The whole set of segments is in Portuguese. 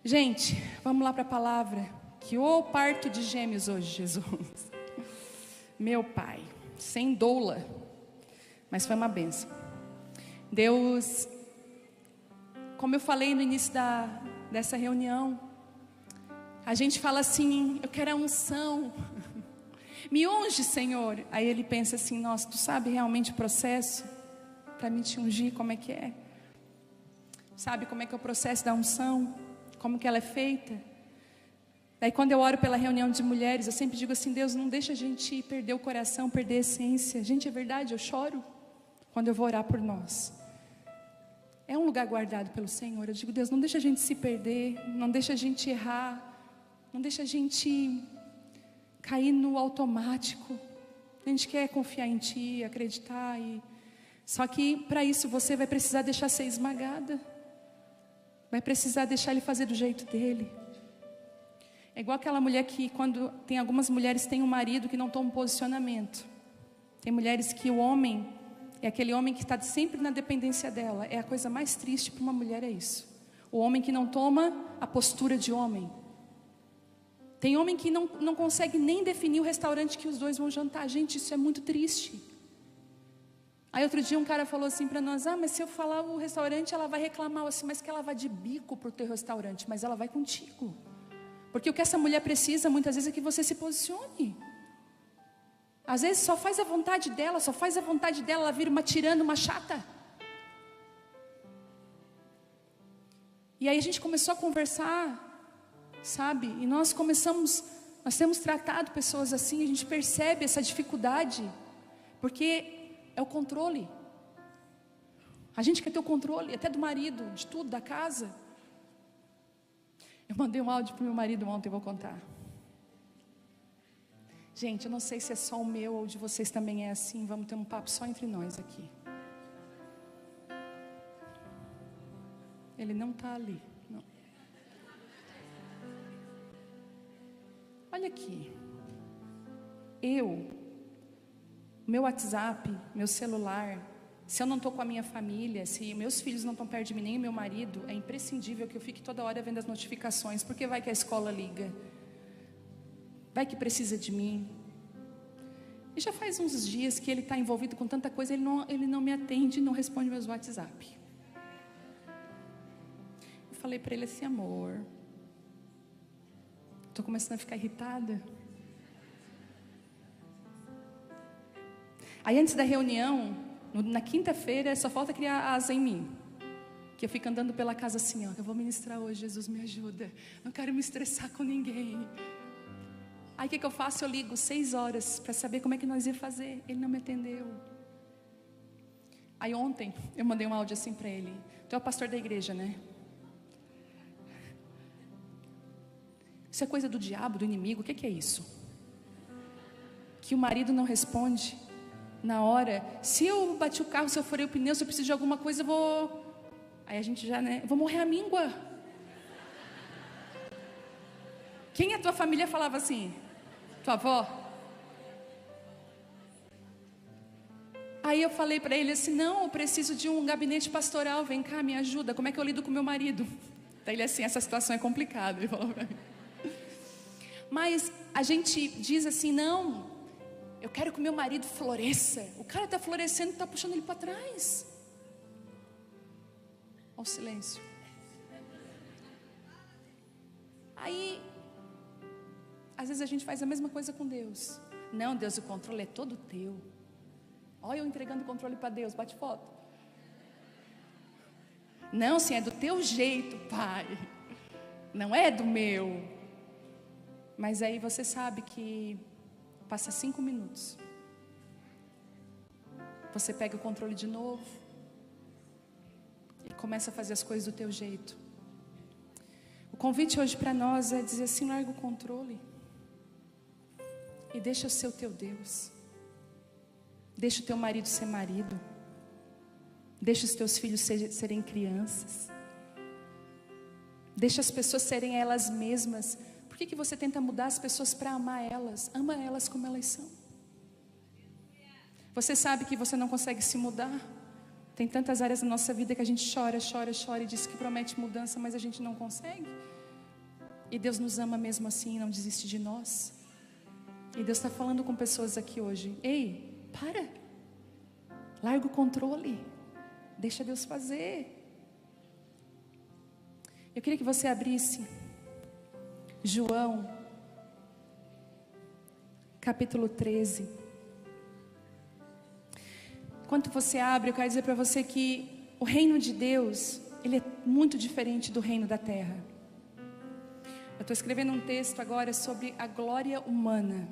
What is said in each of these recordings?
Gente, vamos lá para a palavra. Que ô parto de gêmeos hoje, Jesus. Meu Pai, sem doula, mas foi uma bênção. Deus, como eu falei no início dessa reunião, a gente fala assim, eu quero a unção. Me unge, Senhor. Aí ele pensa assim, nossa, tu sabe realmente o processo para me te ungir, como é que é? Sabe como é que é o processo da unção? Como que ela é feita? Daí quando eu oro pela reunião de mulheres, eu sempre digo assim, Deus, não deixa a gente perder o coração, perder a essência. Gente, é verdade, eu choro quando eu vou orar por nós. É um lugar guardado pelo Senhor. Eu digo, Deus, não deixa a gente se perder, não deixa a gente errar, não deixa a gente cair no automático. A gente quer confiar em Ti, acreditar. Só que para isso você vai precisar deixar ser esmagada. Vai precisar deixar Ele fazer do jeito dEle. É igual aquela mulher que quando tem algumas mulheres têm um marido que não toma um posicionamento. Tem mulheres que o homem é aquele homem que está sempre na dependência dela. É a coisa mais triste para uma mulher, é isso. O homem que não toma a postura de homem. Tem homem que não consegue nem definir o restaurante que os dois vão jantar. Gente, isso é muito triste. Aí outro dia um cara falou assim para nós, mas se eu falar o restaurante, ela vai reclamar assim, mas que ela vai de bico para o teu restaurante, mas ela vai contigo. Porque o que essa mulher precisa muitas vezes é que você se posicione. Às vezes só faz a vontade dela, ela vira uma tirana, uma chata. E aí a gente começou a conversar, sabe? E nós temos tratado pessoas assim, a gente percebe essa dificuldade, porque é o controle. A gente quer ter o controle, até do marido, de tudo, da casa. Eu mandei um áudio para o meu marido ontem, eu vou contar. Gente, eu não sei se é só o meu ou de vocês também é assim. Vamos ter um papo só entre nós aqui. Ele não está ali, não. Olha aqui. Meu WhatsApp, meu celular, se eu não estou com a minha família, se meus filhos não estão perto de mim, nem o meu marido, é imprescindível que eu fique toda hora vendo as notificações, porque vai que a escola liga, vai que precisa de mim. E já faz uns dias que ele está envolvido com tanta coisa, ele não me atende, não responde meus WhatsApp. Eu falei para ele assim, amor, estou começando a ficar irritada. Aí antes da reunião, na quinta-feira, só falta criar asa em mim. Que eu fico andando pela casa assim, eu vou ministrar hoje, Jesus me ajuda. Não quero me estressar com ninguém. Aí o que eu faço? Eu ligo 6 horas para saber como é que nós ia fazer. Ele não me atendeu. Aí ontem, eu mandei um áudio assim para ele. Tu é o pastor da igreja, né? Isso é coisa do diabo, do inimigo, o que é isso? Que o marido não responde na hora. Se eu bati o carro, se eu furei o pneu, se eu preciso de alguma coisa, eu vou... Aí a gente já, eu vou morrer à míngua. Quem a tua família falava assim? Tua avó? Aí eu falei para ele assim, não, eu preciso de um gabinete pastoral, vem cá, me ajuda, como é que eu lido com meu marido? Daí ele assim, essa situação é complicada, ele falou para mim. Mas a gente diz assim, não, eu quero que o meu marido floresça. O cara está florescendo, está puxando ele para trás. Olha o silêncio. Aí, às vezes a gente faz a mesma coisa com Deus. Não, Deus, o controle é todo teu. Olha eu entregando o controle para Deus, bate foto. Não, sim, é do teu jeito, Pai. Não é do meu. Mas aí você sabe que passa 5 minutos. Você pega o controle de novo e começa a fazer as coisas do teu jeito. O convite hoje para nós é dizer assim, larga o controle e deixa ser o teu Deus. Deixa o teu marido ser marido. Deixa os teus filhos serem crianças. Deixa as pessoas serem elas mesmas. Por que você tenta mudar as pessoas para amar elas? Ama elas como elas são. Você sabe que você não consegue se mudar? Tem tantas áreas da nossa vida que a gente chora e diz que promete mudança, mas a gente não consegue. E Deus nos ama mesmo assim e não desiste de nós. E Deus está falando com pessoas aqui hoje. Ei, para. Larga o controle. Deixa Deus fazer. Eu queria que você abrisse João, capítulo 13. Enquanto você abre, eu quero dizer para você que o reino de Deus, ele é muito diferente do reino da terra. Eu estou escrevendo um texto agora sobre a glória humana.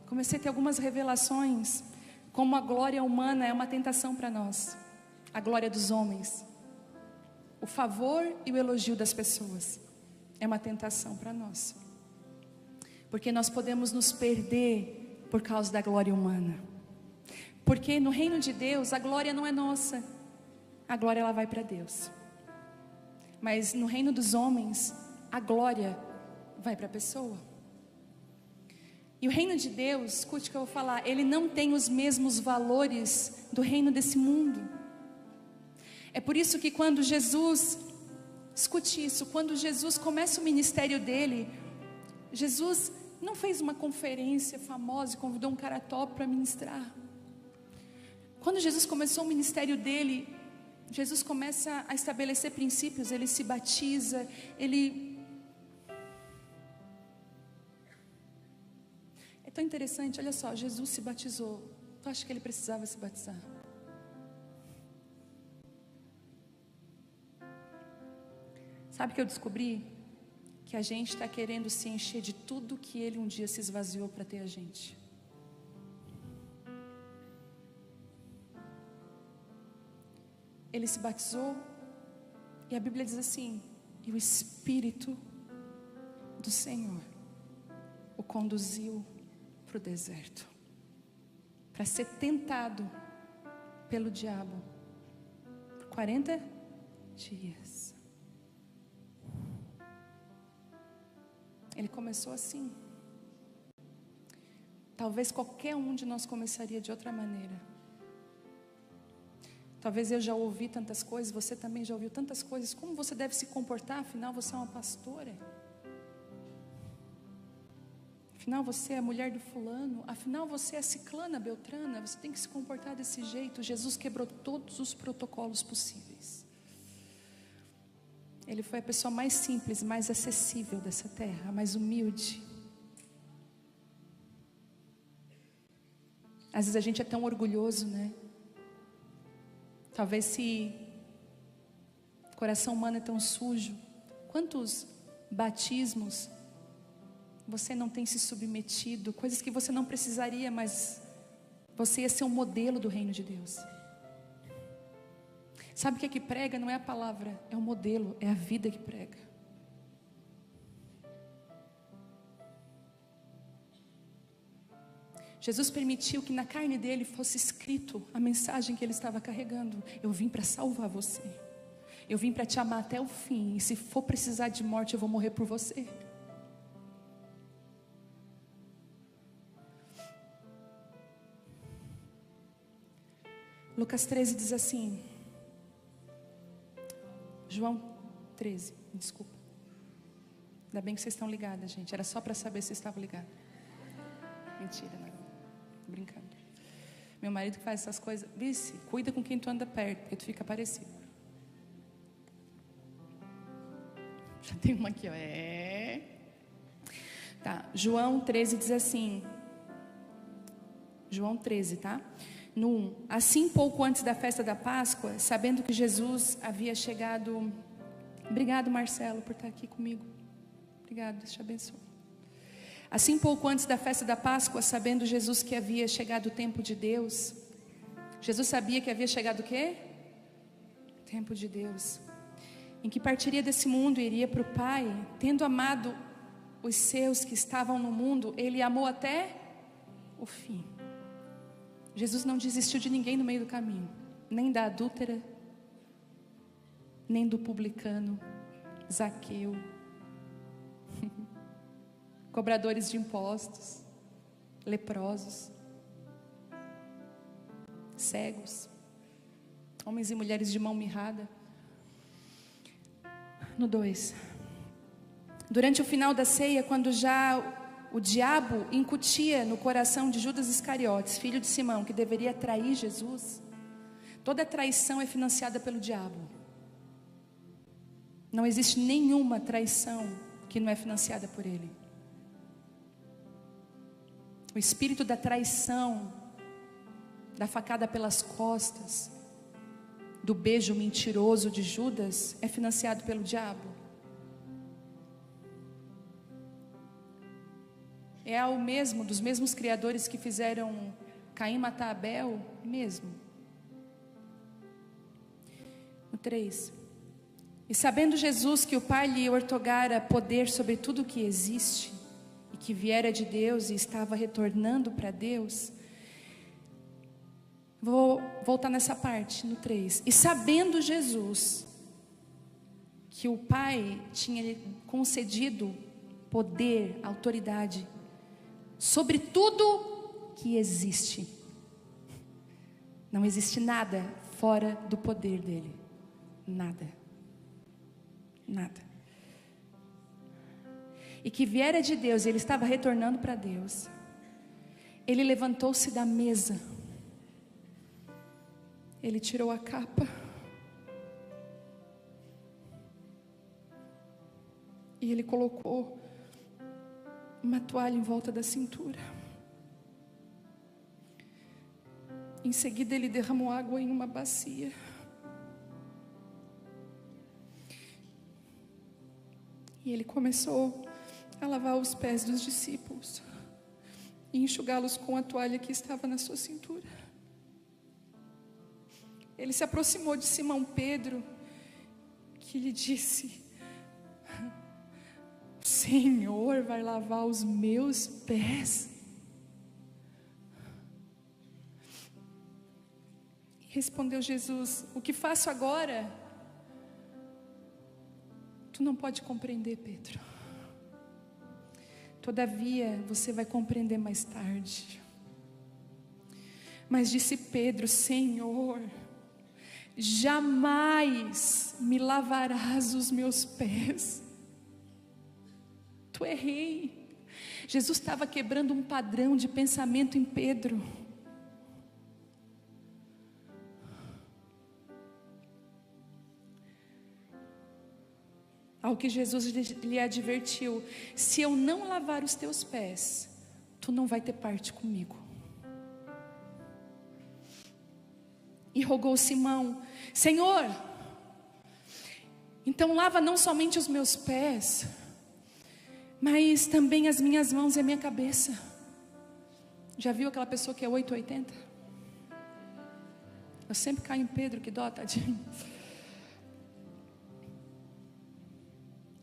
Comecei a ter algumas revelações, como a glória humana é uma tentação para nós. A glória dos homens, o favor e o elogio das pessoas é uma tentação para nós. Porque nós podemos nos perder por causa da glória humana. Porque no reino de Deus a glória não é nossa, a glória ela vai para Deus. Mas no reino dos homens a glória vai para a pessoa. E o reino de Deus, escute o que eu vou falar, ele não tem os mesmos valores do reino desse mundo. É por isso que quando Jesus, escute isso, quando Jesus começa o ministério dele, Jesus não fez uma conferência famosa e convidou um cara top para ministrar. Quando Jesus começou o ministério dele, Jesus começa a estabelecer princípios, ele se batiza, É tão interessante, olha só, Jesus se batizou. Tu acha que ele precisava se batizar? Sabe o que eu descobri? Que a gente está querendo se encher de tudo que ele um dia se esvaziou para ter a gente. Ele se batizou e a Bíblia diz assim: e o Espírito do Senhor o conduziu para o deserto, para ser tentado pelo diabo por 40 dias. Ele começou assim. Talvez qualquer um de nós começaria de outra maneira. Talvez eu já ouvi tantas coisas, você também já ouviu tantas coisas. Como você deve se comportar? Afinal você é uma pastora. Afinal você é a mulher do fulano. Afinal você é a ciclana, beltrana. Você tem que se comportar desse jeito. Jesus quebrou todos os protocolos possíveis. Ele foi a pessoa mais simples, mais acessível dessa terra, mais humilde. Às vezes a gente é tão orgulhoso, né? Talvez se o coração humano é tão sujo, quantos batismos você não tem se submetido, coisas que você não precisaria, mas você ia ser um modelo do reino de Deus. Sabe o que é que prega? Não é a palavra, é o modelo, é a vida que prega. Jesus permitiu que na carne dele fosse escrito a mensagem que ele estava carregando. Eu vim para salvar você. Eu vim para te amar até o fim. E se for precisar de morte, eu vou morrer por você. Lucas 13 diz assim. João 13, desculpa. Ainda bem que vocês estão ligadas, gente. Era só para saber se vocês estavam ligados. Mentira, não. Brincando. Meu marido que faz essas coisas. Vice, cuida com quem tu anda perto, porque tu fica parecido. Já tem uma aqui, ó. Tá, João 13 diz assim. João 13, tá? No 1. Assim, pouco antes da festa da Páscoa, sabendo que Jesus havia chegado. Obrigado, Marcelo, por estar aqui comigo. Obrigado, Deus te abençoe. Assim, pouco antes da festa da Páscoa, sabendo Jesus que havia chegado o tempo de Deus. Jesus sabia que havia chegado o quê? O tempo de Deus. Em que partiria desse mundo e iria para o Pai. Tendo amado os seus que estavam no mundo, Ele amou até o fim. Jesus não desistiu de ninguém no meio do caminho. Nem da adúltera, nem do publicano, Zaqueu. Cobradores de impostos, leprosos, cegos, homens e mulheres de mão mirrada. No 2. Durante o final da ceia, quando já o diabo incutia no coração de Judas Iscariotes, filho de Simão, que deveria trair Jesus, toda traição é financiada pelo diabo. Não existe nenhuma traição que não é financiada por ele. O espírito da traição, da facada pelas costas, do beijo mentiroso de Judas, é financiado pelo diabo. É o mesmo, dos mesmos criadores que fizeram Caim matar Abel, mesmo. No 3. E sabendo Jesus que o Pai lhe outorgara poder sobre tudo o que existe, e que viera de Deus e estava retornando para Deus. Vou voltar nessa parte, no 3. E sabendo Jesus que o Pai tinha lhe concedido poder, autoridade sobre tudo que existe. Não existe nada fora do poder dele. Nada. Nada. E que viera de Deus, e ele estava retornando para Deus. Ele levantou-se da mesa. Ele tirou a capa. E ele colocou uma toalha em volta da cintura. Em seguida ele derramou água em uma bacia. E ele começou a lavar os pés dos discípulos e enxugá-los com a toalha que estava na sua cintura. Ele se aproximou de Simão Pedro, que lhe disse: o Senhor vai lavar os meus pés? Respondeu Jesus: o que faço agora, tu não pode compreender, Pedro. Todavia, você vai compreender mais tarde. Mas disse Pedro: Senhor, jamais me lavarás os meus pés. Tu é rei. Jesus estava quebrando um padrão de pensamento em Pedro. Ao que Jesus lhe advertiu: se eu não lavar os teus pés, tu não vai ter parte comigo. E rogou Simão: Senhor, então lava não somente os meus pés, mas também as minhas mãos e a minha cabeça. Já viu aquela pessoa que é 880? Eu sempre caio em Pedro, que dó, tadinho.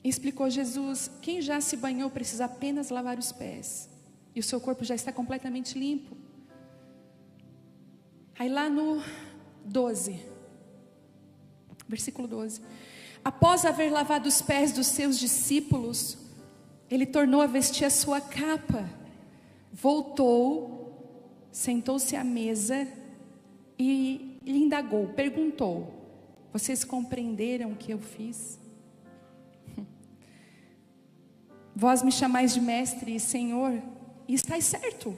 Explicou Jesus: quem já se banhou precisa apenas lavar os pés, e o seu corpo já está completamente limpo. Aí lá no 12, versículo 12: após haver lavado os pés dos seus discípulos, ele tornou a vestir a sua capa, voltou, sentou-se à mesa e lhe indagou, perguntou: vocês compreenderam o que eu fiz? Vós me chamais de mestre e Senhor, e estáis certo,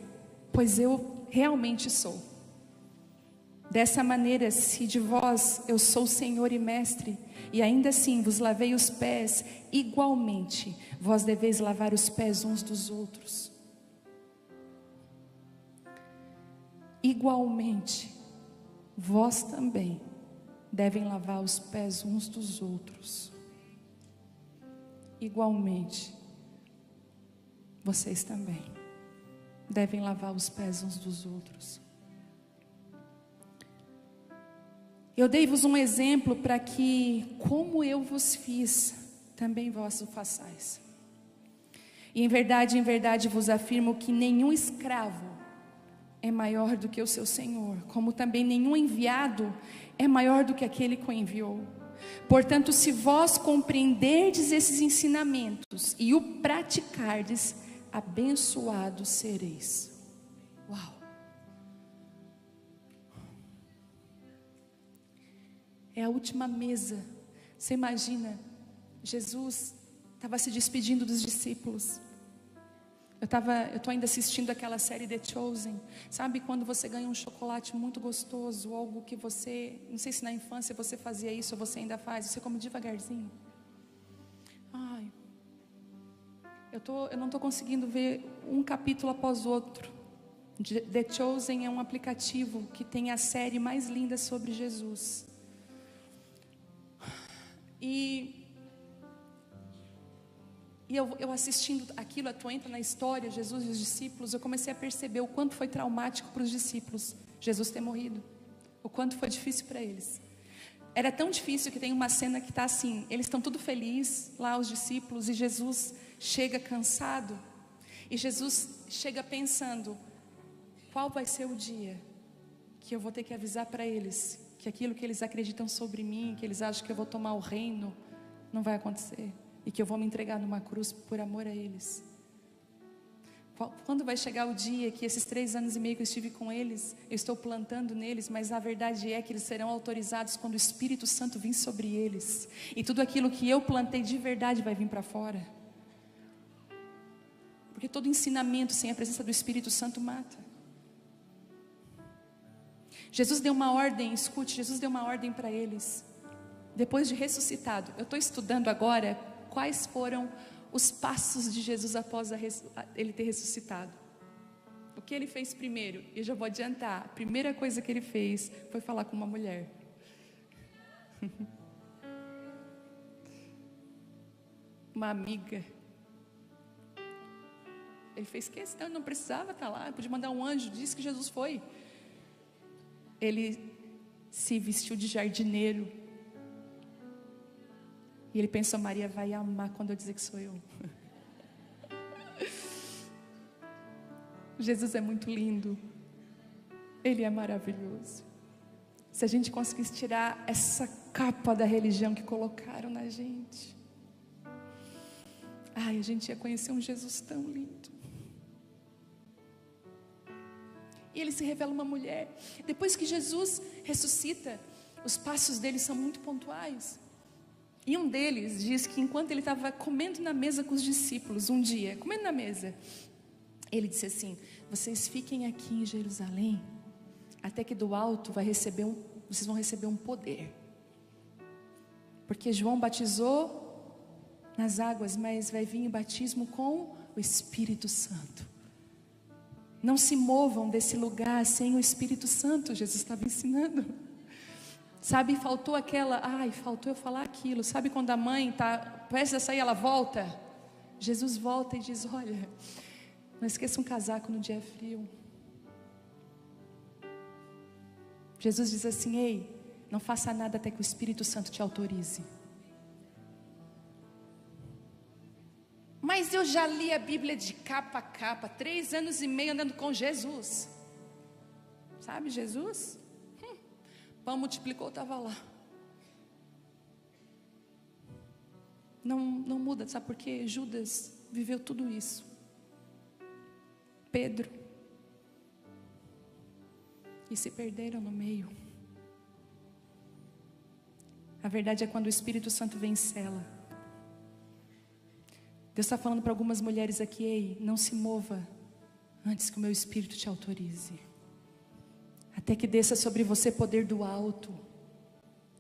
pois eu realmente sou. Dessa maneira, se de vós eu sou Senhor e mestre, e ainda assim vos lavei os pés, igualmente vós deveis lavar os pés uns dos outros. Igualmente, vós também devem lavar os pés uns dos outros. Igualmente, vocês também devem lavar os pés uns dos outros. Eu dei-vos um exemplo para que, como eu vos fiz, também vós o façais. E em verdade vos afirmo que nenhum escravo é maior do que o seu senhor, como também nenhum enviado é maior do que aquele que o enviou. Portanto, se vós compreenderdes esses ensinamentos e o praticardes, abençoados sereis. Uau! É a última mesa. Você imagina, Jesus estava se despedindo dos discípulos. Eu estou ainda assistindo aquela série The Chosen. Sabe quando você ganha um chocolate muito gostoso, algo que você, não sei se na infância você fazia isso ou você ainda faz, você come devagarzinho. Ai, eu não estou conseguindo ver um capítulo após outro. The Chosen é um aplicativo que tem a série mais linda sobre Jesus. E eu assistindo aquilo, tu entra na história, Jesus e os discípulos, eu comecei a perceber o quanto foi traumático para os discípulos Jesus ter morrido, o quanto foi difícil para eles. Era tão difícil que tem uma cena que está assim, eles estão tudo felizes lá, os discípulos, e Jesus chega cansado, e Jesus chega pensando, qual vai ser o dia que eu vou ter que avisar para eles que aquilo que eles acreditam sobre mim, que eles acham que eu vou tomar o reino, não vai acontecer, e que eu vou me entregar numa cruz por amor a eles. Quando vai chegar o dia que esses 3 anos e meio que eu estive com eles, eu estou plantando neles, mas a verdade é que eles serão autorizados quando o Espírito Santo vir sobre eles, e tudo aquilo que eu plantei de verdade vai vir para fora, porque todo ensinamento sem a presença do Espírito Santo mata. Jesus deu uma ordem, escute, Jesus deu uma ordem para eles, depois de ressuscitado. Eu estou estudando agora quais foram os passos de Jesus após ele ter ressuscitado. O que ele fez primeiro? Eu já vou adiantar. A primeira coisa que ele fez foi falar com uma mulher. Uma amiga. Ele fez questão, não precisava estar lá, podia mandar um anjo, disse que Jesus foi. Ele se vestiu de jardineiro. E ele pensou, Maria vai amar quando eu dizer que sou eu. Jesus é muito lindo. Ele é maravilhoso. Se a gente conseguisse tirar essa capa da religião que colocaram na gente, ai, a gente ia conhecer um Jesus tão lindo. E ele se revela uma mulher. Depois que Jesus ressuscita, os passos dele são muito pontuais. E um deles diz que enquanto ele estava comendo na mesa com os discípulos, um dia, comendo na mesa, ele disse assim, vocês fiquem aqui em Jerusalém, até que do alto vocês vão receber um poder. Porque João batizou nas águas, mas vai vir o batismo com o Espírito Santo. Não se movam desse lugar sem o Espírito Santo, Jesus estava ensinando. Sabe, faltou eu falar aquilo. Sabe quando a mãe está prestes a sair, ela volta? Jesus volta e diz, olha, não esqueça um casaco no dia frio. Jesus diz assim, ei, não faça nada até que o Espírito Santo te autorize. Mas eu já li a Bíblia de capa a capa, 3 anos e meio andando com Jesus. Sabe Jesus? Pão multiplicou, estava lá. Não muda, sabe por quê? Judas viveu tudo isso. Pedro. E se perderam no meio. A verdade é quando o Espírito Santo vem em cela. Deus está falando para algumas mulheres aqui, ei, não se mova antes que o meu Espírito te autorize. Até que desça sobre você poder do alto,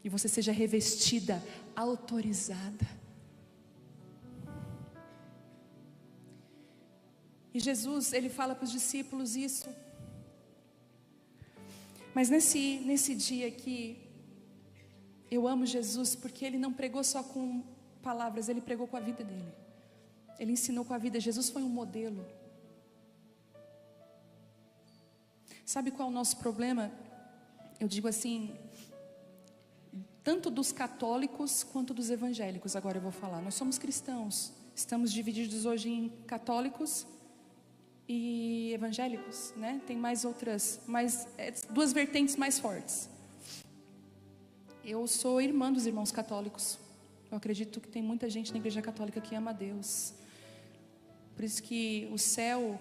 e você seja revestida, autorizada. E Jesus, ele fala para os discípulos isso. Mas nesse dia aqui, eu amo Jesus, porque ele não pregou só com palavras, ele pregou com a vida dele. Ele ensinou com a vida. Jesus foi um modelo. Sabe qual é o nosso problema? Eu digo assim, tanto dos católicos quanto dos evangélicos. Agora eu vou falar, nós somos cristãos, estamos divididos hoje em católicos e evangélicos, né? Tem mais duas vertentes mais fortes. Eu sou irmã dos irmãos católicos. Eu acredito que tem muita gente na igreja católica que ama a Deus. Por isso que o céu,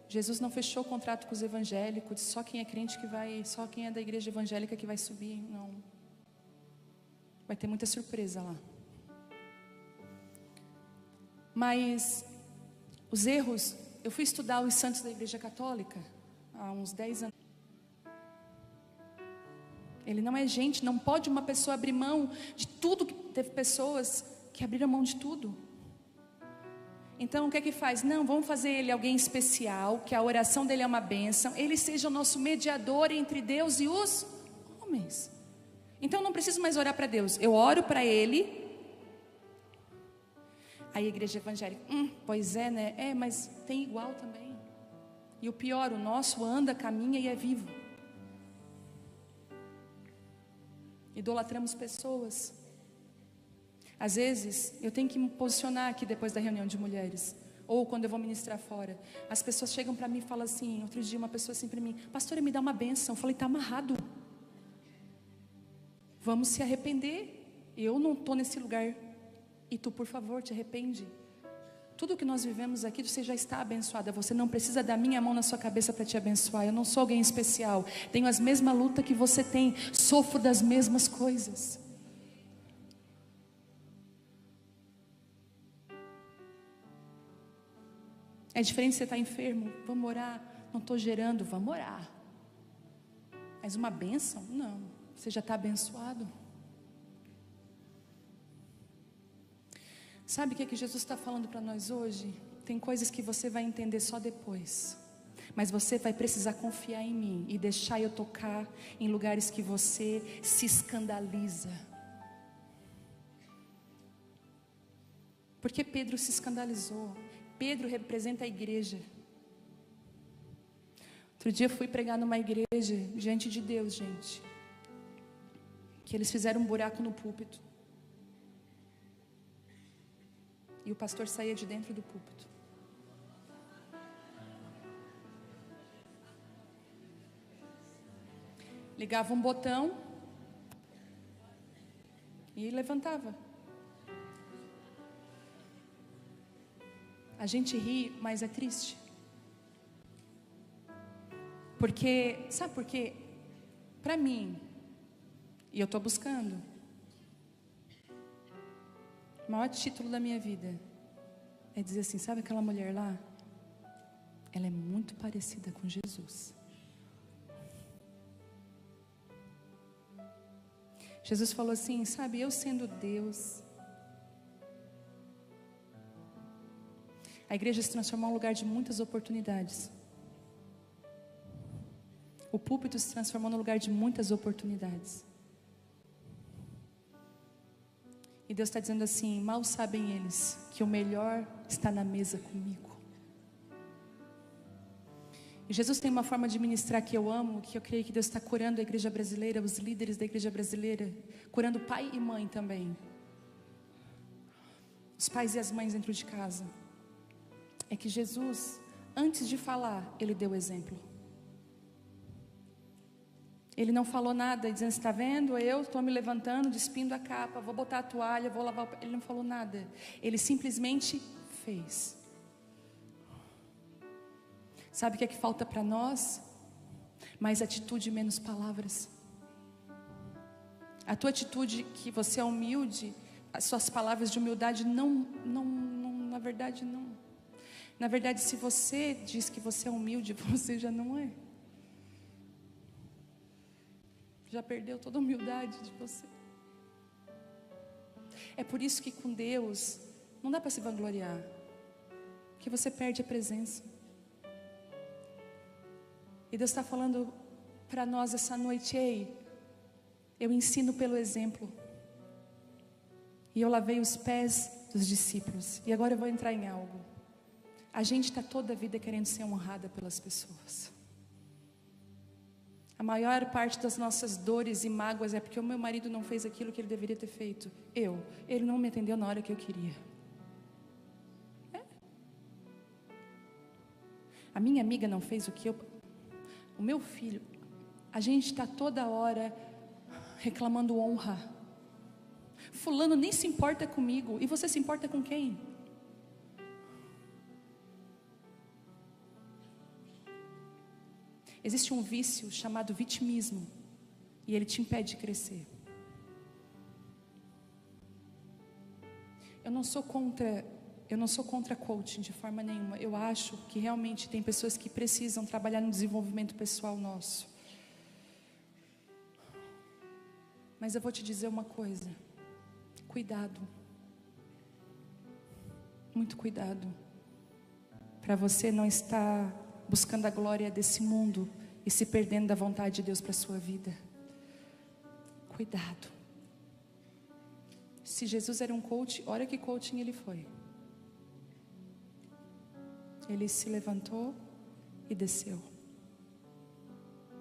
Jesus não fechou o contrato com os evangélicos, só quem é crente que vai, só quem é da igreja evangélica que vai subir, não. Vai ter muita surpresa lá. Mas os erros, eu fui estudar os santos da Igreja Católica há uns 10 anos. Ele não é gente, não pode uma pessoa abrir mão de tudo. Teve pessoas que abriram mão de tudo. Então o que é que faz? Não, vamos fazer ele alguém especial, que a oração dele é uma bênção, ele seja o nosso mediador entre Deus e os homens. Então eu não preciso mais orar para Deus, eu oro para ele. Aí a igreja evangélica, pois é, né? É, mas tem igual também. E o pior, o nosso anda, caminha e é vivo. Idolatramos pessoas. Às vezes, eu tenho que me posicionar aqui depois da reunião de mulheres, ou quando eu vou ministrar fora. As pessoas chegam para mim e falam assim, outro dia uma pessoa assim para mim, pastora, me dá uma bênção. Eu falei, está amarrado. Vamos se arrepender. Eu não estou nesse lugar. E tu, por favor, te arrepende. Tudo que nós vivemos aqui, você já está abençoada. Você não precisa da minha mão na sua cabeça para te abençoar. Eu não sou alguém especial. Tenho as mesmas lutas que você tem. Sofro das mesmas coisas. É diferente você estar enfermo. Vamos orar. Não estou gerando. Vamos orar. Mas uma bênção? Não. Você já está abençoado. Sabe o que é que Jesus está falando para nós hoje? Tem coisas que você vai entender só depois. Mas você vai precisar confiar em mim e deixar eu tocar em lugares que você se escandaliza. Porque Pedro se escandalizou. Pedro representa a igreja. Outro dia eu fui pregar numa igreja diante de Deus, gente. Que eles fizeram um buraco no púlpito. E o pastor saía de dentro do púlpito. Ligava um botão e levantava. A gente ri, mas é triste. Porque, sabe por quê? Para mim, e eu estou buscando, o maior título da minha vida é dizer assim, sabe aquela mulher lá? Ela é muito parecida com Jesus. Jesus falou assim, sabe, eu sendo Deus, a igreja se transformou em um lugar de muitas oportunidades. O púlpito se transformou num lugar de muitas oportunidades. E Deus está dizendo assim, mal sabem eles que o melhor está na mesa comigo. E Jesus tem uma forma de ministrar que eu amo, que eu creio que Deus está curando a igreja brasileira, os líderes da igreja brasileira, curando pai e mãe também. Os pais e as mães dentro de casa. É que Jesus, antes de falar, Ele deu exemplo. Ele não falou nada, dizendo, está vendo, eu estou me levantando, despindo a capa, vou botar a toalha, vou lavar o... Ele não falou nada, ele simplesmente fez. Sabe o que é que falta para nós? Mais atitude e menos palavras. A tua atitude, que você é humilde, as suas palavras de humildade não, na verdade não. Na verdade, se você diz que você é humilde, você já não é. Já perdeu toda a humildade de você. É por isso que com Deus não dá para se vangloriar, porque você perde a presença. E Deus está falando para nós essa noite, ei, eu ensino pelo exemplo. E eu lavei os pés dos discípulos. E agora eu vou entrar em algo. A gente está toda a vida querendo ser honrada pelas pessoas. A maior parte das nossas dores e mágoas é porque o meu marido não fez aquilo que ele deveria ter feito. Ele não me atendeu na hora que eu queria. A minha amiga não fez o que eu... O meu filho... A gente está toda hora reclamando honra. Fulano nem se importa comigo. E você se importa com quem? Existe um vício chamado vitimismo. E ele te impede de crescer. Eu não sou contra eu não sou contra coaching de forma nenhuma. Eu acho que realmente tem pessoas que precisam trabalhar no desenvolvimento pessoal nosso. Mas eu vou te dizer uma coisa. Cuidado. Muito cuidado. Para você não estar buscando a glória desse mundo e se perdendo da vontade de Deus para a sua vida. Cuidado. Se Jesus era um coach, olha que coaching ele foi. Ele se levantou e desceu.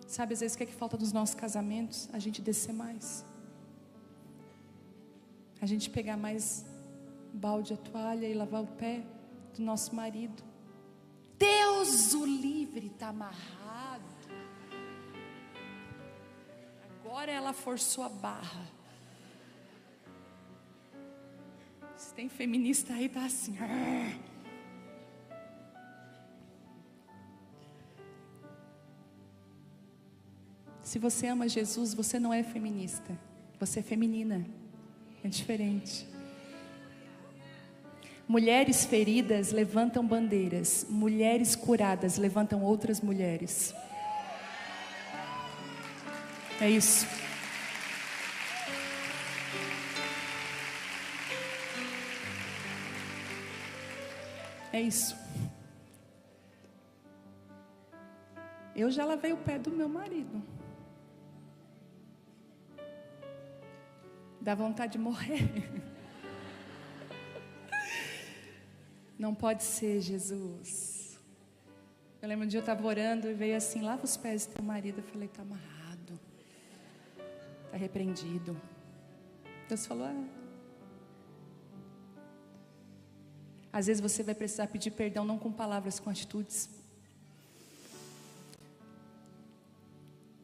Sabe, às vezes o que é que falta nos nossos casamentos? A gente descer mais. A gente pegar mais balde, a toalha e lavar o pé do nosso marido. Deus o livre, está amarrado. Agora ela forçou a barra. Se tem feminista aí, tá assim. Se você ama Jesus, você não é feminista. Você é feminina. É diferente. Mulheres feridas levantam bandeiras. Mulheres curadas levantam outras mulheres. É isso. É isso. Eu já lavei o pé do meu marido. Dá vontade de morrer. Não pode ser, Jesus. Eu lembro um dia eu estava orando e veio assim: lava os pés do teu marido. Eu falei: está amarrado, está repreendido. Deus falou: Às vezes você vai precisar pedir perdão, não com palavras, com atitudes.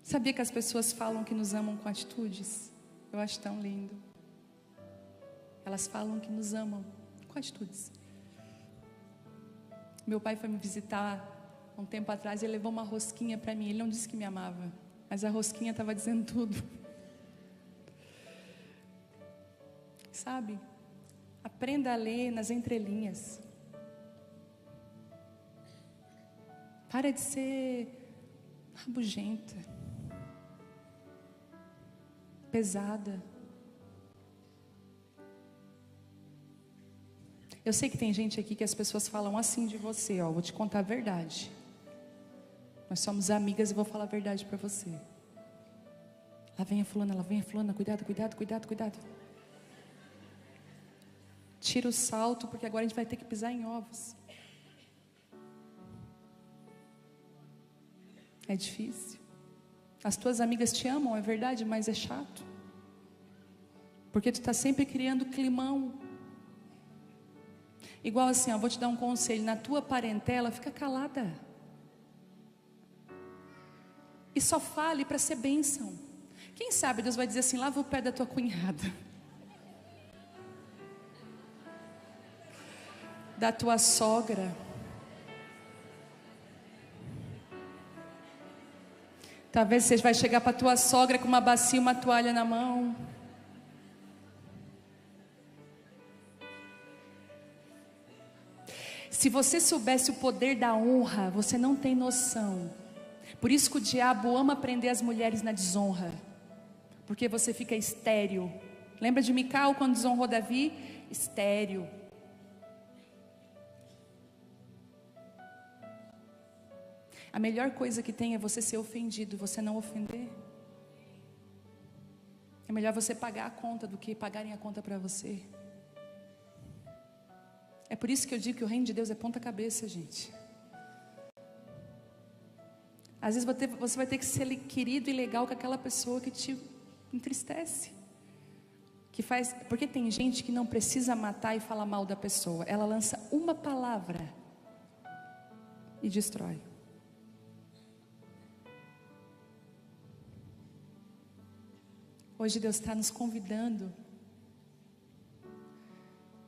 Sabia que as pessoas falam que nos amam com atitudes? Eu acho tão lindo. Elas falam que nos amam com atitudes. Meu pai foi me visitar um tempo atrás e ele levou uma rosquinha para mim. Ele não disse que me amava, mas a rosquinha estava dizendo tudo. Sabe? Aprenda a ler nas entrelinhas. Para de ser rabugenta, pesada. Eu sei que tem gente aqui que as pessoas falam assim de você, ó, vou te contar a verdade. Nós somos amigas e vou falar a verdade para você. Lá vem a fulana, cuidado, cuidado, cuidado, cuidado. Tira o salto, porque agora a gente vai ter que pisar em ovos. É difícil. As tuas amigas te amam, é verdade, mas é chato. Porque tu está sempre criando climão. Igual assim, ó, vou te dar um conselho. Na tua parentela, fica calada. E só fale para ser bênção. Quem sabe Deus vai dizer assim: lava o pé da tua cunhada, da tua sogra. Talvez você vai chegar para tua sogra com uma bacia e uma toalha na mão. Se você soubesse o poder da honra, você não tem noção. Por isso que o diabo ama prender as mulheres na desonra, porque você fica estéril. Lembra de Mical quando desonrou Davi? Estéril. A melhor coisa que tem é você ser ofendido, você não ofender. É melhor você pagar a conta do que pagarem a conta para você. É por isso que eu digo que o reino de Deus é ponta cabeça, gente. Às vezes você vai ter que ser querido e legal com aquela pessoa que te entristece, que faz, porque tem gente que não precisa matar e falar mal da pessoa. Ela lança uma palavra e destrói. Hoje Deus está nos convidando.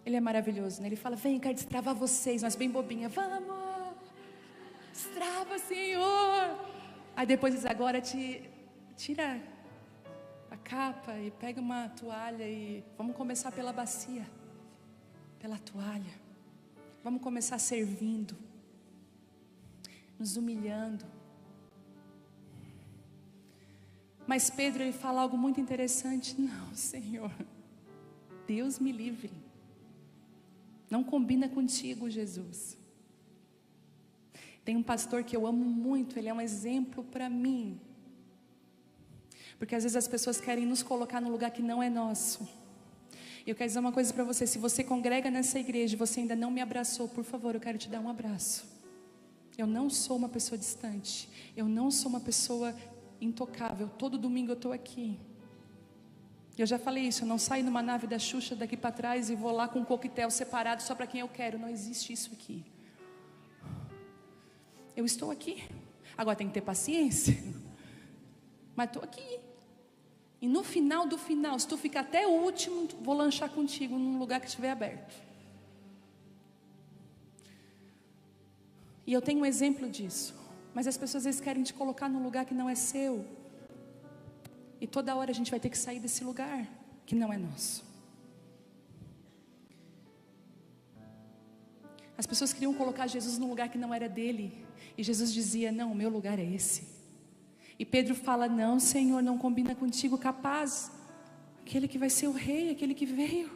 Ele é maravilhoso, né? Ele fala: vem, eu quero destravar vocês. Mas bem bobinha: vamos, destrava, Senhor. Aí depois diz: agora tira a capa e pega uma toalha e vamos começar pela bacia, pela toalha. Vamos começar servindo, nos humilhando. Mas Pedro, ele fala algo muito interessante. Não, Senhor, Deus me livre. Não combina contigo, Jesus. Tem um pastor que eu amo muito, ele é um exemplo para mim. Porque às vezes as pessoas querem nos colocar num lugar que não é nosso. E eu quero dizer uma coisa para você: se você congrega nessa igreja e você ainda não me abraçou, por favor, eu quero te dar um abraço. Eu não sou uma pessoa distante, eu não sou uma pessoa intocável. Todo domingo eu estou aqui. Eu já falei isso, eu não saio numa nave da Xuxa daqui para trás e vou lá com um coquetel separado só para quem eu quero. Não existe isso aqui. Eu estou aqui. Agora tem que ter paciência. Mas estou aqui. E no final do final, se tu ficar até o último, vou lanchar contigo num lugar que estiver aberto. E eu tenho um exemplo disso. Mas as pessoas às vezes querem te colocar num lugar que não é seu. E toda hora a gente vai ter que sair desse lugar que não é nosso. As pessoas queriam colocar Jesus num lugar que não era dele. E Jesus dizia: não, o meu lugar é esse. E Pedro fala: não, Senhor, não combina contigo, capaz. Aquele que vai ser o rei, aquele que veio.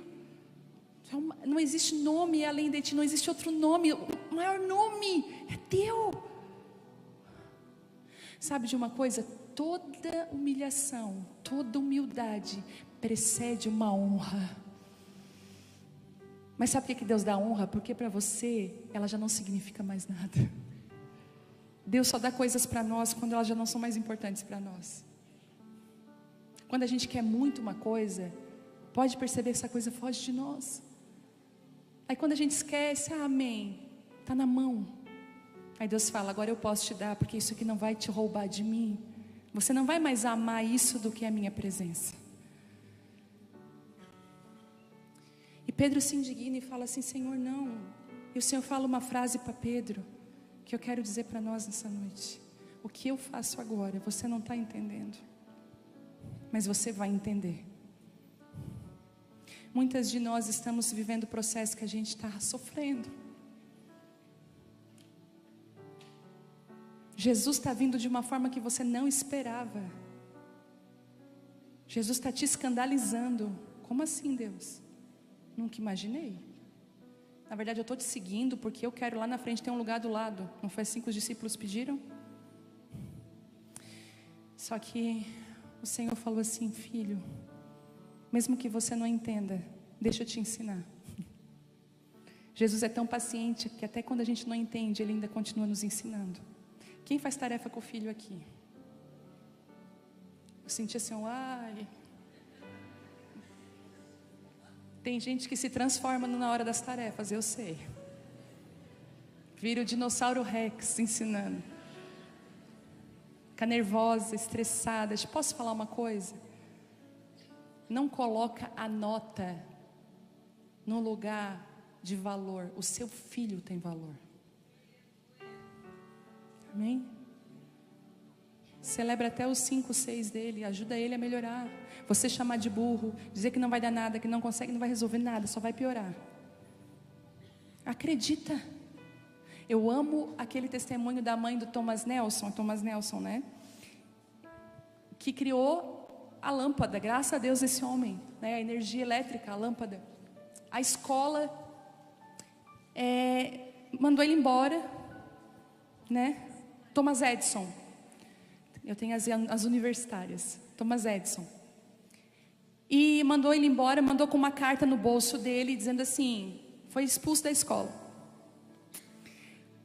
Não existe nome além de ti, não existe outro nome. O maior nome é teu. Sabe de uma coisa? Toda humilhação, toda humildade precede uma honra. Mas sabe por que Deus dá honra? Porque para você ela já não significa mais nada. Deus só dá coisas para nós quando elas já não são mais importantes para nós. Quando a gente quer muito uma coisa, pode perceber que essa coisa foge de nós. Aí quando a gente esquece, amém, está na mão. Aí Deus fala: agora eu posso te dar, porque isso aqui não vai te roubar de mim. Você não vai mais amar isso do que a minha presença. E Pedro se indigna e fala assim: Senhor, não. E o Senhor fala uma frase para Pedro, que eu quero dizer para nós nessa noite. O que eu faço agora, você não está entendendo, mas você vai entender. Muitas de nós estamos vivendo o processo que a gente está sofrendo. Jesus está vindo de uma forma que você não esperava. Jesus está te escandalizando. Como assim, Deus? Nunca imaginei. Na verdade eu estou te seguindo porque eu quero lá na frente ter um lugar do lado. Não foi assim que os discípulos pediram? Só que o Senhor falou assim: filho, mesmo que você não entenda, deixa eu te ensinar. Jesus é tão paciente que até quando a gente não entende, Ele ainda continua nos ensinando. Quem faz tarefa com o filho aqui? Eu senti assim, ai. Tem gente que se transforma na hora das tarefas, eu sei. Vira o dinossauro Rex ensinando. Fica nervosa, estressada. Posso falar uma coisa? Não coloca a nota no lugar de valor. O seu filho tem valor. Amém? Celebra até os 5, 6 dele. Ajuda ele a melhorar. Você chamar de burro, dizer que não vai dar nada, que não consegue, não vai resolver nada, só vai piorar. Acredita. Eu amo aquele testemunho da mãe do Thomas Nelson, né? Que criou a lâmpada, graças a Deus esse homem, né? A energia elétrica, a lâmpada. A escola mandou ele embora, né? Thomas Edison. Eu tenho as universitárias. Thomas Edison. E mandou ele embora, mandou com uma carta no bolso dele, dizendo assim, foi expulso da escola.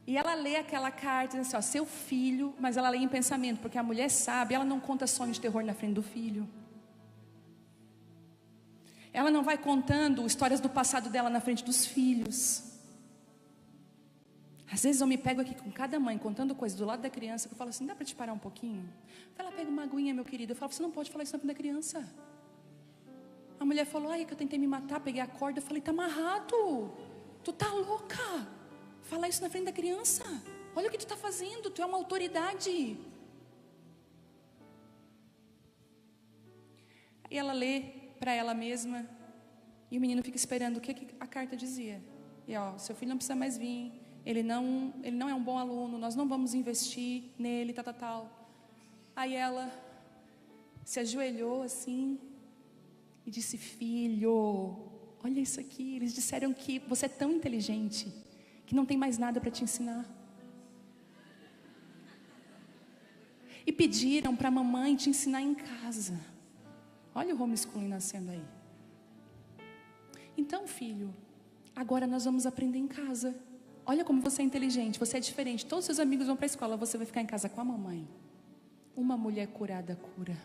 E ela lê aquela carta, dizendo assim, ó, seu filho, mas ela lê em pensamento, porque a mulher sabe, ela não conta sonho de terror na frente do filho. Ela não vai contando histórias do passado dela na frente dos filhos. Às vezes eu me pego aqui com cada mãe contando coisas do lado da criança, que eu falo assim, dá para te parar um pouquinho? Ela pega uma aguinha, meu querido. Eu falo, você não pode falar isso na frente da criança. A mulher falou, ai, é que eu tentei me matar, peguei a corda. Eu falei, tá amarrado, tu tá louca, falar isso na frente da criança. Olha o que tu tá fazendo, tu é uma autoridade. E ela lê para ela mesma, e o menino fica esperando o que a carta dizia. E ó, seu filho não precisa mais vir, ele não é um bom aluno, nós não vamos investir nele, tal. Aí ela se ajoelhou assim e disse: filho, olha isso aqui, eles disseram que você é tão inteligente que não tem mais nada para te ensinar. E pediram para a mamãe te ensinar em casa. Olha o homeschooling nascendo aí. Então, filho, agora nós vamos aprender em casa. Olha como você é inteligente, você é diferente. Todos os seus amigos vão para a escola, você vai ficar em casa com a mamãe. Uma mulher curada cura.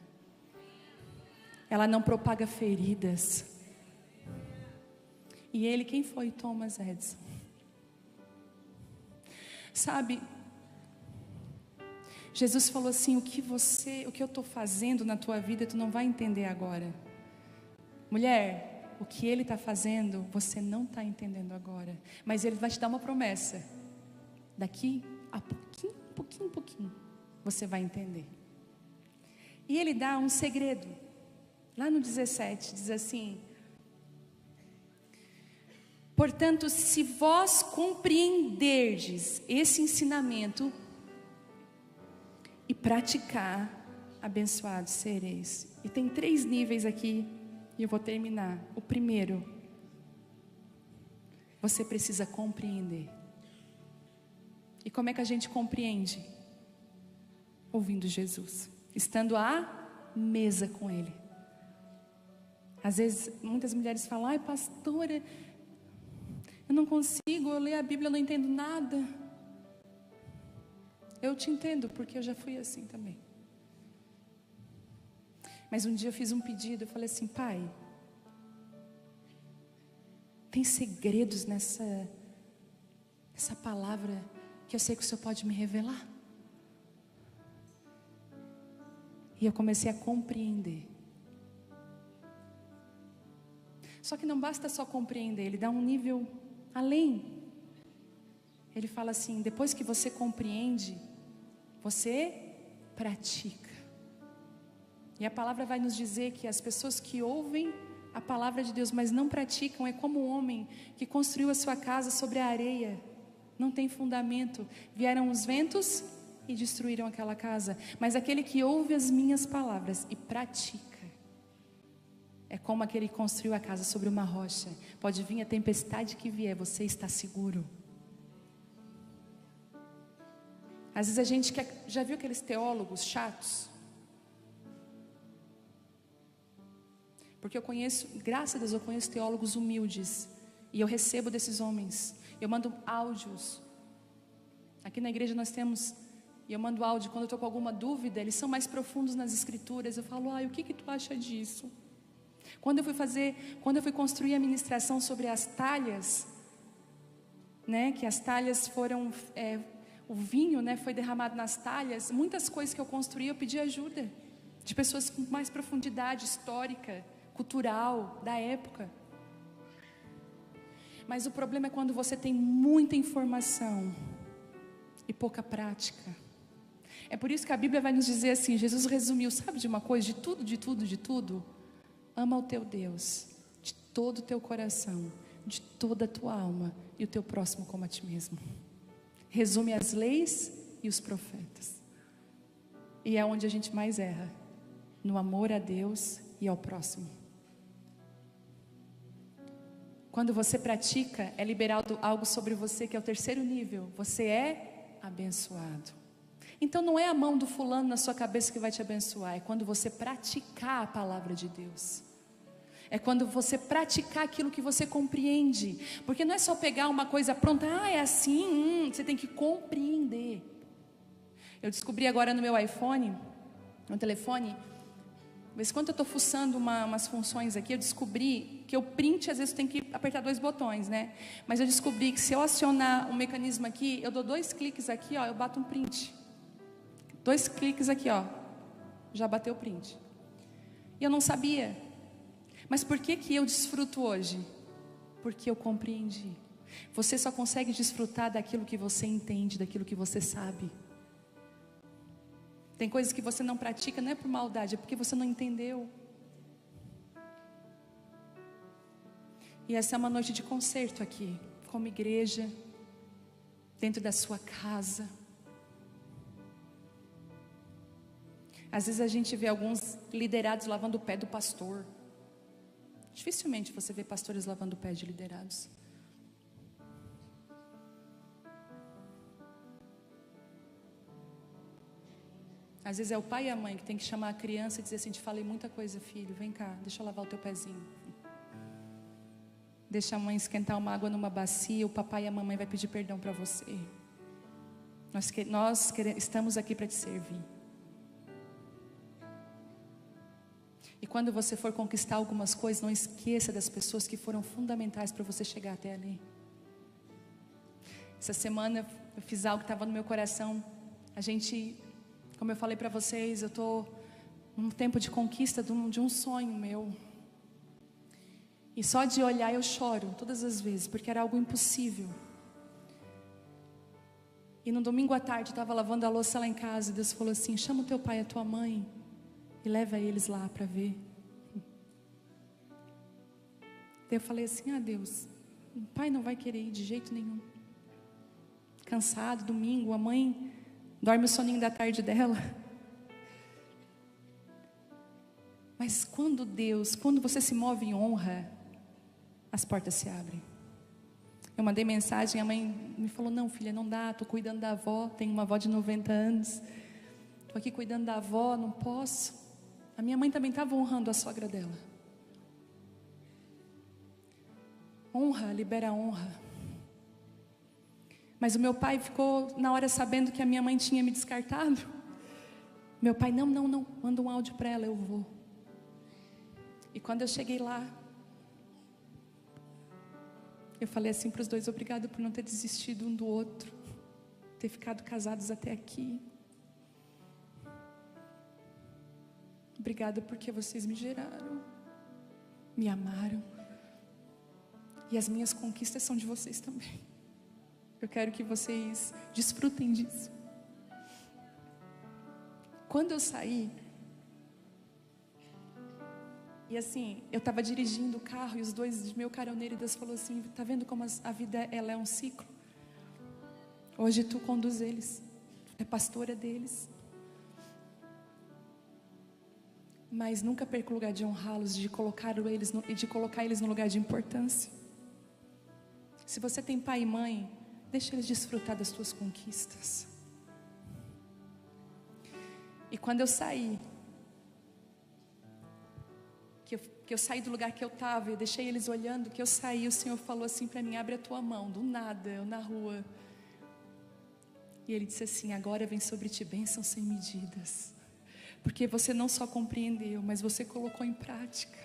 Ela não propaga feridas. E ele, quem foi? Thomas Edison. Sabe, Jesus falou assim: o que eu estou fazendo na tua vida, tu não vai entender agora. Mulher, o que ele está fazendo, você não está entendendo agora. Mas ele vai te dar uma promessa. Daqui a pouquinho, você vai entender. E ele dá um segredo. Lá no 17, diz assim: portanto, se vós compreenderdes esse ensinamento e praticar, abençoados sereis. E tem 3 níveis aqui, e eu vou terminar. O primeiro, você precisa compreender. E como é que a gente compreende? Ouvindo Jesus, estando à mesa com Ele. Às vezes, muitas mulheres falam: ai, pastora, eu não consigo, eu leio a Bíblia, eu não entendo nada. Eu te entendo, porque eu já fui assim também. Mas um dia eu fiz um pedido, eu falei assim: Pai, tem segredos nessa palavra que eu sei que o Senhor pode me revelar? E eu comecei a compreender. Só que não basta só compreender, Ele dá um nível além. Ele fala assim: depois que você compreende, você pratica. E a palavra vai nos dizer que as pessoas que ouvem a palavra de Deus, mas não praticam, é como um homem que construiu a sua casa sobre a areia, não tem fundamento. Vieram os ventos e destruíram aquela casa. Mas aquele que ouve as minhas palavras e pratica, é como aquele que construiu a casa sobre uma rocha. Pode vir a tempestade que vier, você está seguro. Às vezes a gente já viu aqueles teólogos chatos? Porque eu conheço, graças a Deus, eu conheço teólogos humildes. E eu recebo desses homens. Eu mando áudios. Aqui na igreja nós temos, e eu mando áudio quando eu estou com alguma dúvida. Eles são mais profundos nas escrituras. Eu falo: ai, o que tu acha disso? Quando eu fui construir a ministração sobre as talhas, né, que as talhas foram, o vinho, né, foi derramado nas talhas. Muitas coisas que eu construí, eu pedi ajuda de pessoas com mais profundidade histórica, cultural, da época. Mas o problema é quando você tem muita informação e pouca prática. É por isso que a Bíblia vai nos dizer assim: Jesus resumiu, sabe de uma coisa? De tudo. Ama o teu Deus de todo o teu coração, de toda a tua alma, e o teu próximo como a ti mesmo. Resume as leis e os profetas. E é onde a gente mais erra, no amor a Deus e ao próximo. Quando você pratica, é liberado algo sobre você que é o 3º nível. Você é abençoado. Então não é a mão do fulano na sua cabeça que vai te abençoar. É quando você praticar a palavra de Deus. É quando você praticar aquilo que você compreende. Porque não é só pegar uma coisa pronta: ah, é assim, você tem que compreender. Eu descobri agora no meu iPhone, no telefone, mas quando eu estou fuçando umas funções aqui, eu descobri que o print, às vezes tem que apertar 2 botões, né? Mas eu descobri que se eu acionar um mecanismo aqui, eu dou 2 cliques aqui, ó, eu bato um print. 2 cliques aqui, ó, já bateu o print. E eu não sabia. Mas por que eu desfruto hoje? Porque eu compreendi. Você só consegue desfrutar daquilo que você entende, daquilo que você sabe. Tem coisas que você não pratica, não é por maldade, é porque você não entendeu. E essa é uma noite de concerto aqui. como igreja, dentro da sua casa. Às vezes a gente vê alguns liderados lavando o pé do pastor. Dificilmente você vê pastores lavando o pé de liderados. Às vezes é o pai e a mãe que tem que chamar a criança e dizer assim: te falei muita coisa, filho, vem cá, deixa eu lavar o teu pezinho. Deixa a mãe esquentar uma água numa bacia, o papai e a mamãe vai pedir perdão para você. Estamos aqui para te servir. E quando você for conquistar algumas coisas, não esqueça das pessoas que foram fundamentais para você chegar até ali. Essa semana eu fiz algo que estava no meu coração. Como eu falei para vocês, eu estou num tempo de conquista de um sonho meu. E só de olhar eu choro todas as vezes, porque era algo impossível. E no domingo à tarde eu estava lavando a louça lá em casa e Deus falou assim: chama o teu pai e a tua mãe e leva eles lá para ver. Daí eu falei assim: ah, Deus, o pai não vai querer ir de jeito nenhum. Cansado, domingo, a mãe dorme o soninho da tarde dela. Mas quando você se move em honra, as portas se abrem. Eu mandei mensagem, a mãe me falou: não, filha, não dá, estou cuidando da avó, tenho uma avó de 90 anos, estou aqui cuidando da avó, não posso. A minha mãe também estava honrando a sogra dela. Honra libera honra. Mas o meu pai ficou na hora sabendo que a minha mãe tinha me descartado. Meu pai: não, manda um áudio para ela, eu vou. E quando eu cheguei lá, eu falei assim para os dois: obrigado por não ter desistido um do outro, ter ficado casados até aqui. Obrigada porque vocês me geraram, me amaram. E as minhas conquistas são de vocês também. Eu quero que vocês desfrutem disso. Quando eu saí, e assim, eu estava dirigindo o carro e os dois de meu caroneiro, e Deus falou assim: tá vendo como a vida ela é um ciclo? Hoje tu conduz eles, tu é pastora deles. Mas nunca perca o lugar de honrá-los, de colocar eles no lugar de importância. Se você tem pai e mãe, deixa eles desfrutar das tuas conquistas. E quando eu saí, que eu saí do lugar que eu estava, eu deixei eles olhando, que eu saí, o Senhor falou assim para mim: abre a tua mão. Do nada, eu na rua. E Ele disse assim: agora vem sobre ti bênção sem medidas. Porque você não só compreendeu, mas você colocou em prática.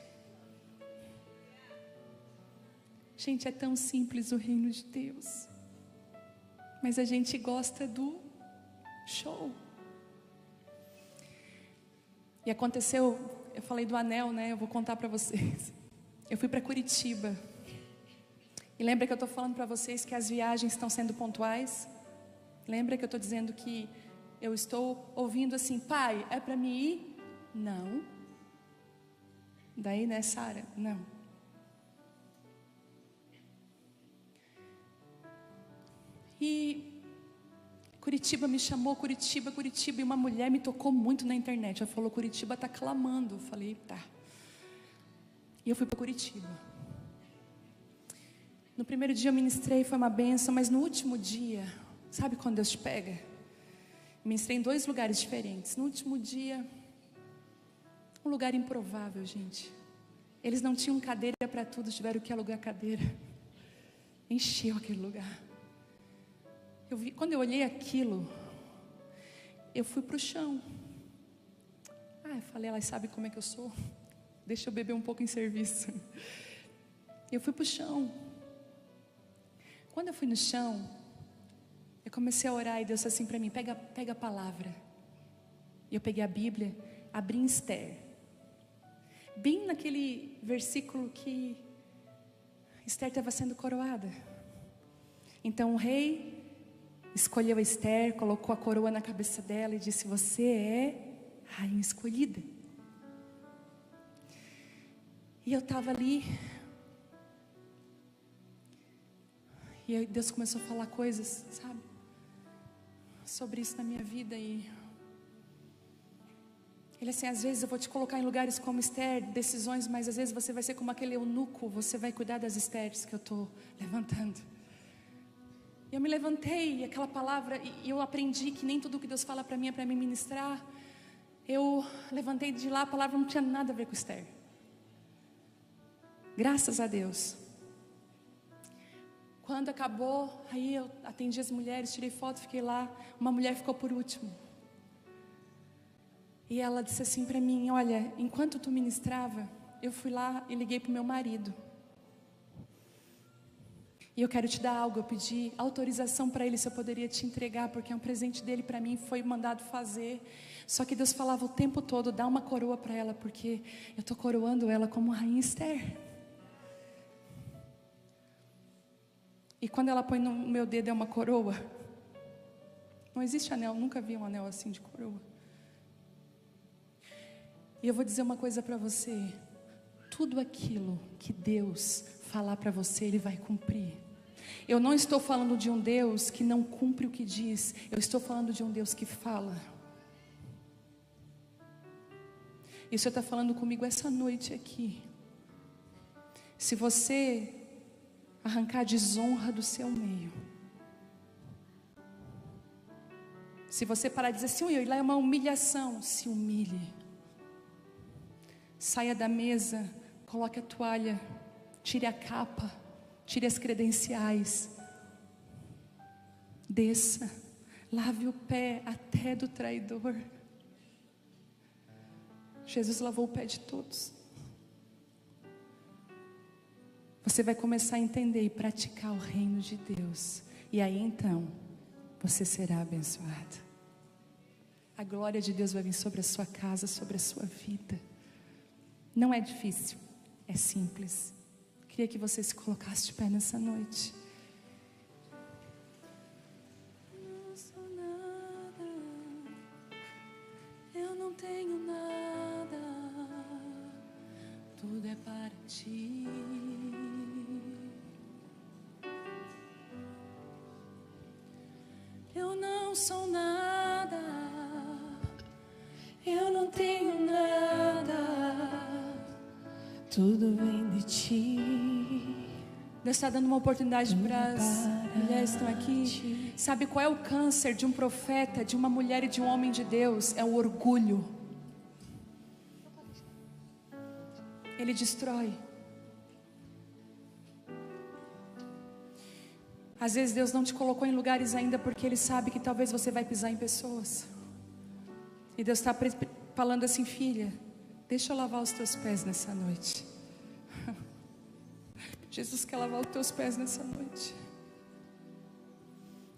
Gente, é tão simples o reino de Deus. Mas a gente gosta do show. E aconteceu, eu falei do anel, né? Eu vou contar para vocês. Eu fui para Curitiba. E lembra que eu estou falando para vocês que as viagens estão sendo pontuais? Lembra que eu estou dizendo que eu estou ouvindo assim: pai, é para mim ir? Não. Daí, né, Sara? Não. E Curitiba me chamou, Curitiba, e uma mulher me tocou muito na internet. Ela falou: Curitiba está clamando. Eu falei: tá. E eu fui para Curitiba. No primeiro dia eu ministrei, foi uma bênção, mas no último dia, sabe quando Deus te pega? Ministrei em 2 lugares diferentes. No último dia, um lugar improvável, gente. Eles não tinham cadeira para tudo, tiveram que alugar cadeira. Encheu aquele lugar. Quando eu olhei aquilo, eu fui para o chão. Eu falei: elas sabem como é que eu sou, deixa eu beber um pouco em serviço. Eu fui para o chão. Quando eu fui no chão, eu comecei a orar e Deus disse assim para mim: pega a palavra. E eu peguei a Bíblia, abri em Esther, bem naquele versículo que Esther estava sendo coroada. Então o rei escolheu a Esther, colocou a coroa na cabeça dela e disse: você é rainha escolhida. E eu estava ali, E aí Deus começou a falar coisas, sabe, sobre isso na minha vida. E Ele assim, às vezes eu vou te colocar em lugares como Esther, decisões, mas às vezes você vai ser como aquele eunuco, você vai cuidar das Estéres que eu estou levantando. E eu me levantei, e aquela palavra, e eu aprendi que nem tudo que Deus fala para mim é para me ministrar. Eu levantei de lá, a palavra não tinha nada a ver com Esther. Graças a Deus. Quando acabou, aí eu atendi as mulheres, tirei foto, fiquei lá. Uma mulher ficou por último. E ela disse assim para mim, olha, enquanto tu ministrava, eu fui lá e liguei para o meu marido. E eu quero te dar algo, eu pedi autorização para ele se eu poderia te entregar, porque é um presente dele para mim, foi mandado fazer. Só que Deus falava o tempo todo, dá uma coroa para ela, porque eu estou coroando ela como rainha Esther. E quando ela põe no meu dedo é uma coroa. Não existe anel, nunca vi um anel assim de coroa. E eu vou dizer uma coisa para você, tudo aquilo que Deus falar para você, Ele vai cumprir. Eu não estou falando de um Deus que não cumpre o que diz, eu estou falando de um Deus que fala. E o Senhor está falando comigo essa noite aqui. Se você arrancar a desonra do seu meio, se você parar de dizer assim, lá é uma humilhação, se humilhe. Saia da mesa, coloque a toalha, tire a capa, tire as credenciais, desça, lave o pé até do traidor. Jesus lavou o pé de todos. Você vai começar a entender e praticar o reino de Deus, e aí então você será abençoado. A glória de Deus vai vir sobre a sua casa, sobre a sua vida. Não é difícil, é simples. Queria que você se colocasse de pé nessa noite. Não sou nada, eu não tenho nada, tudo é para ti. Eu não sou nada, eu não tenho nada, tudo vem de ti. Deus está dando uma oportunidade para as mulheres que estão aqui. Sabe qual é o câncer de um profeta, de uma mulher e de um homem de Deus? É o orgulho. Ele destrói. Às vezes Deus não te colocou em lugares ainda porque Ele sabe que talvez você vai pisar em pessoas. E Deus está falando assim, filha, deixa eu lavar os teus pés nessa noite. Jesus quer lavar os teus pés nessa noite.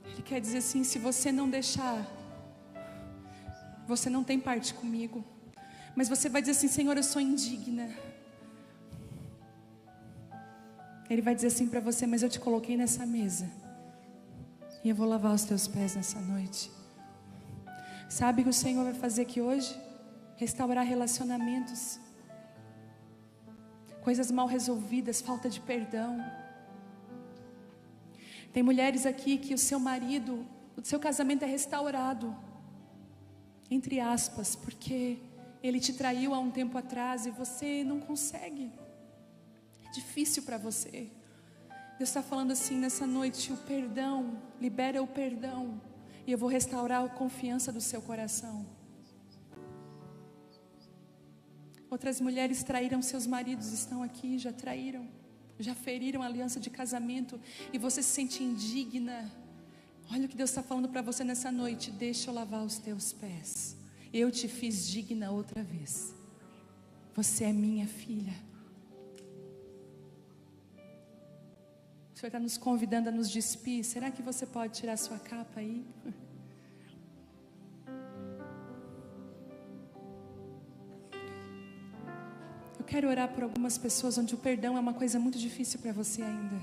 Ele quer dizer assim, se você não deixar, você não tem parte comigo. Mas você vai dizer assim, Senhor, eu sou indigna. Ele vai dizer assim para você, mas eu te coloquei nessa mesa, e eu vou lavar os teus pés nessa noite. Sabe o que o Senhor vai fazer aqui hoje? Restaurar relacionamentos, coisas mal resolvidas, falta de perdão. Tem mulheres aqui que o seu marido, o seu casamento é restaurado, entre aspas, porque ele te traiu há um tempo atrás e você não consegue. É difícil para você. Deus está falando assim nessa noite, o perdão, libera o perdão, e eu vou restaurar a confiança do seu coração. Outras mulheres traíram seus maridos, estão aqui, já traíram, já feriram a aliança de casamento, e você se sente indigna. Olha o que Deus está falando para você nessa noite, deixa eu lavar os teus pés, eu te fiz digna outra vez, você é minha filha. O Senhor está nos convidando a nos despir. Será que você pode tirar sua capa aí? Eu quero orar por algumas pessoas onde o perdão é uma coisa muito difícil para você ainda.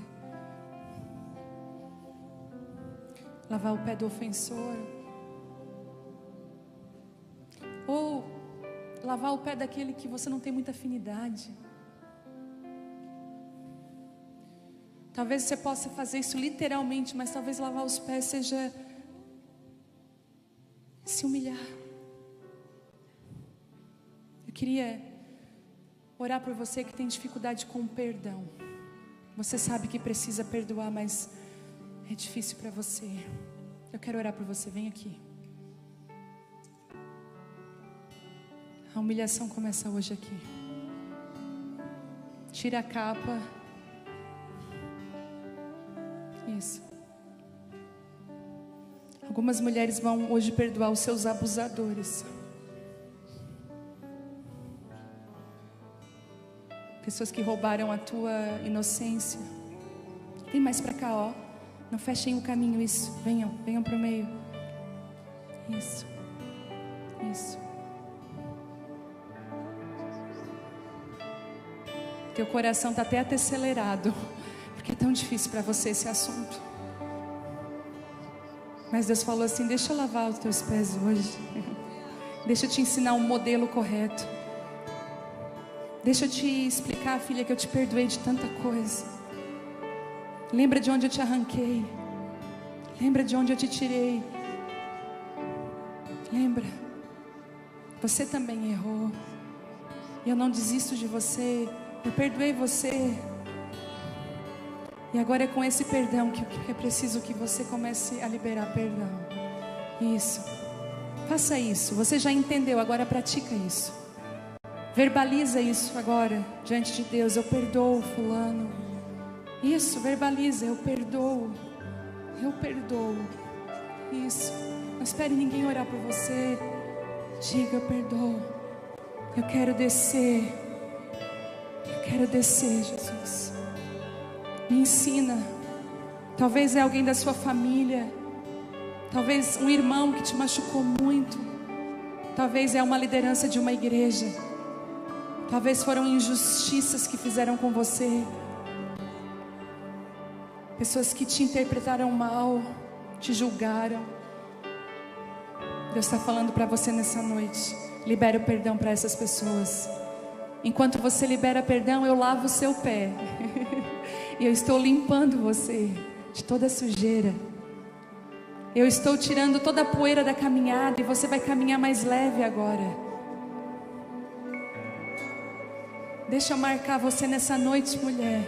Lavar o pé do ofensor, ou lavar o pé daquele que você não tem muita afinidade. Talvez você possa fazer isso literalmente, mas talvez lavar os pés seja se humilhar. Eu queria orar por você que tem dificuldade com o perdão. Você sabe que precisa perdoar, mas é difícil para você. Eu quero orar por você, vem aqui. A humilhação começa hoje aqui. Tira a capa. Isso. Algumas mulheres vão hoje perdoar os seus abusadores. Pessoas que roubaram a tua inocência. Vem mais para cá, ó. Não fechem o caminho, isso. Venham para o meio. Isso. Isso. Teu coração está até acelerado, porque é tão difícil para você esse assunto. Mas Deus falou assim: deixa eu lavar os teus pés hoje. Deixa eu te ensinar um modelo correto. Deixa eu te explicar, filha, que eu te perdoei de tanta coisa. Lembra de onde eu te arranquei. Lembra de onde eu te tirei. Lembra. Você também errou. E eu não desisto de você. Eu perdoei você. E agora é com esse perdão que é preciso que você comece a liberar perdão. Isso. Faça isso. Você já entendeu, agora pratica isso. Verbaliza isso agora diante de Deus. Eu perdoo fulano. Isso, verbaliza. Eu perdoo. Eu perdoo. Isso. Não espere ninguém orar por você. Diga: eu perdoo. Eu quero descer. Eu quero descer, Jesus. Me ensina. Talvez é alguém da sua família. Talvez um irmão que te machucou muito. Talvez é uma liderança de uma igreja. Talvez foram injustiças que fizeram com você. Pessoas que te interpretaram mal, te julgaram. Deus está falando para você nessa noite: libera o perdão para essas pessoas. Enquanto você libera perdão, eu lavo o seu pé. E eu estou limpando você de toda a sujeira. Eu estou tirando toda a poeira da caminhada, e você vai caminhar mais leve agora. Deixa eu marcar você nessa noite, mulher.